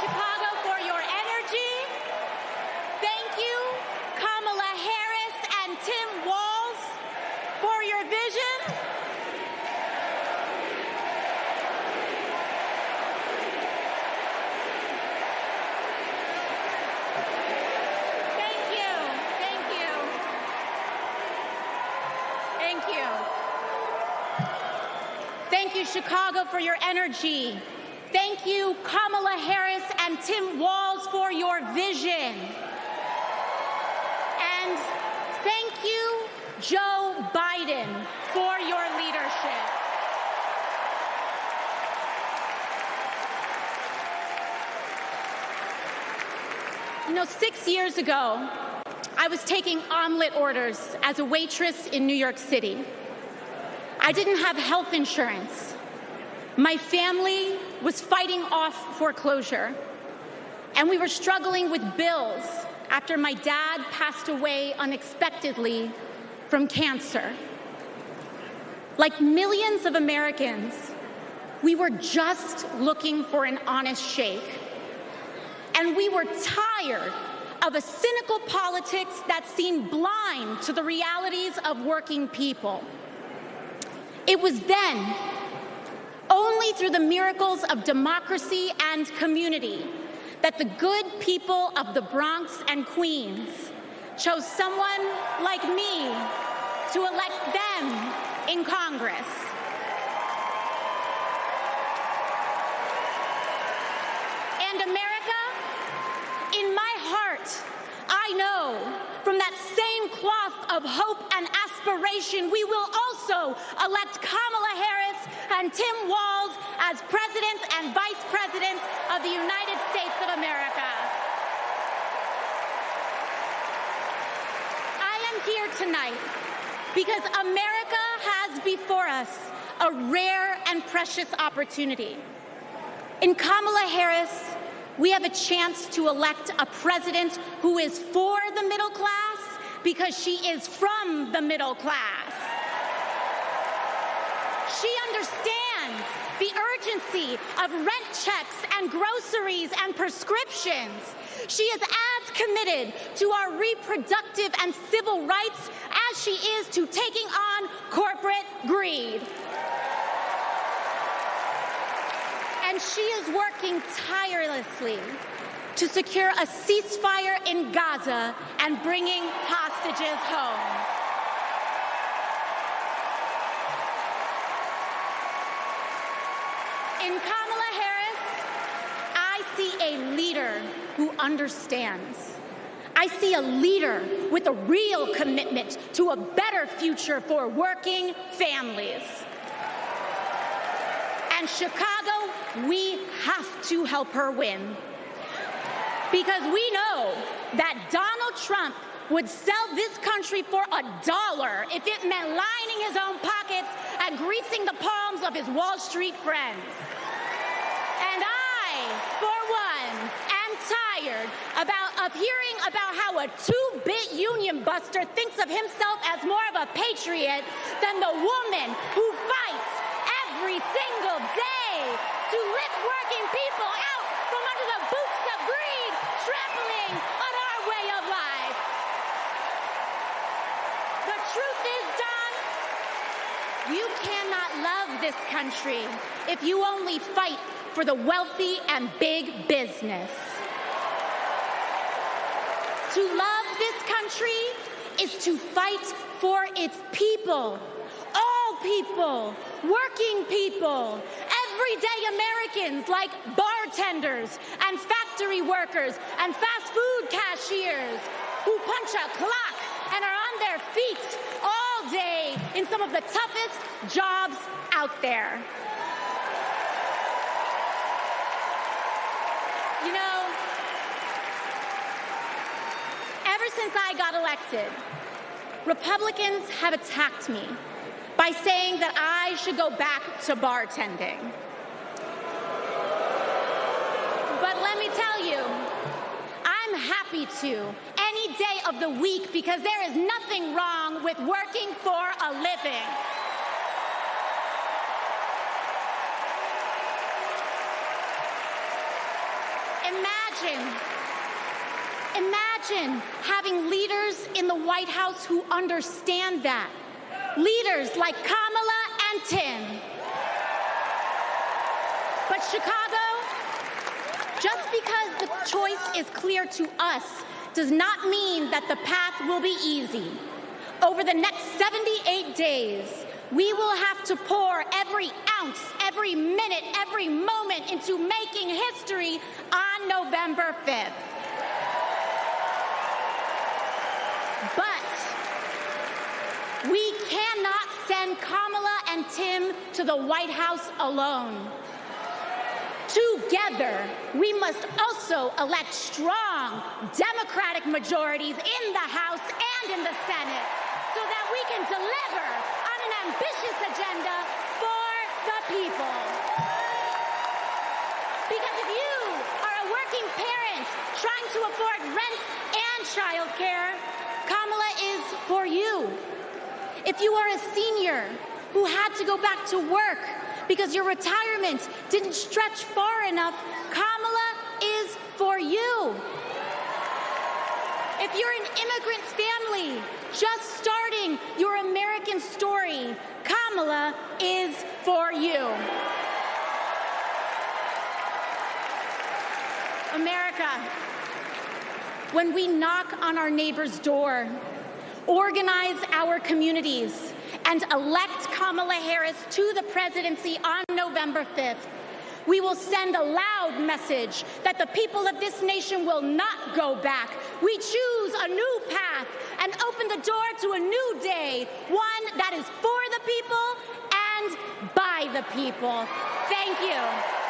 Chicago, for your energy. Thank you, Kamala Harris and Tim Walz, for your vision. Thank you, Chicago, for your energy. Thank you, Kamala Harris and Tim Walz, for your vision. And thank you, Joe Biden, for your leadership. You know, 6 years ago, I was taking omelet orders as a waitress in New York City. I didn't have health insurance. My family was fighting off foreclosure, and we were struggling with bills after my dad passed away unexpectedly from cancer. Like millions of Amerians, we were just looking for an honest shake. And we were tired of a cynical politics that seemed blind to the realities of working people. It was then, only through the miracles of democracy and community, that the good people of the Bronx and Queens chose someone like me to elect them in Congress. And America, in my heart, I know from that same cloth of hope and aspiration, we will also elect Kamala Harris and Tim Walz as President and Vice President of the United States of America. I am here tonight because America has before us a rare and precious opportunity. In Kamala Harris, we have a chance to elect a president who is for the middle class because she is from the middle class. She understands the urgency of rent checks and groceries and prescriptions. She is as committed to our reproductive and civil rights as she is to taking on corporate greed. And she is working tirelessly to secure a ceasefire in Gaza and bringing hostages home. In Kamala Harris, I see a leader who understands. I see a leader with a real commitment to a better future for working families. And Chicago, we have to help her win. Because we know that Donald Trump would sell this country for $1 if it meant lining his own pockets and greasing the palms of his Wall Street friends. And I, for one, am tired of hearing about how a two-bit union buster thinks of himself as more of a patriot than the woman who fights every single day to lift working people out from under the boots of greed, trampling on our way of life. The truth is, Don, you cannot love this country if you only fight for the wealthy and big business. To love this country is to fight for its people. All people, working people, everyday Americans like bartenders and factory workers and fast food cashiers who punch a clock and are on their feet all day in some of the toughest jobs out there. You know, ever since I got elected, Republicans have attacked me by saying that I should go back to bartending. But let me tell you, I'm happy to any day of the week because there is nothing wrong with working for a living. In Imagine having leaders in the White House who understand that. Leaders like Kamala and Tim. But Chicago, just because the choice is clear to us does not mean that the path will be easy. Over the next 78 days, we will have to pour every ounce, every minute, every moment into making history on November 5th. But we cannot send Kamala and Tim to the White House alone. Together, we must also elect strong Democratic majorities in the House and in the Senate so that we can deliver on an ambitious agenda for the people. Because if you are a working parent trying to afford rent and childcare, Kamala is for you. If you are a senior who had to go back to work because your retirement didn't stretch far enough, Kamala is for you. If you're an immigrant family just starting your American story, Kamala is for you. America, when we knock on our neighbor's door, organize our communities, and elect Kamala Harris to the presidency on November 5th, we will send a loud message that the people of this nation will not go back. We choose a new path and open the door to a new day, one that is for the people and by the people. Thank you.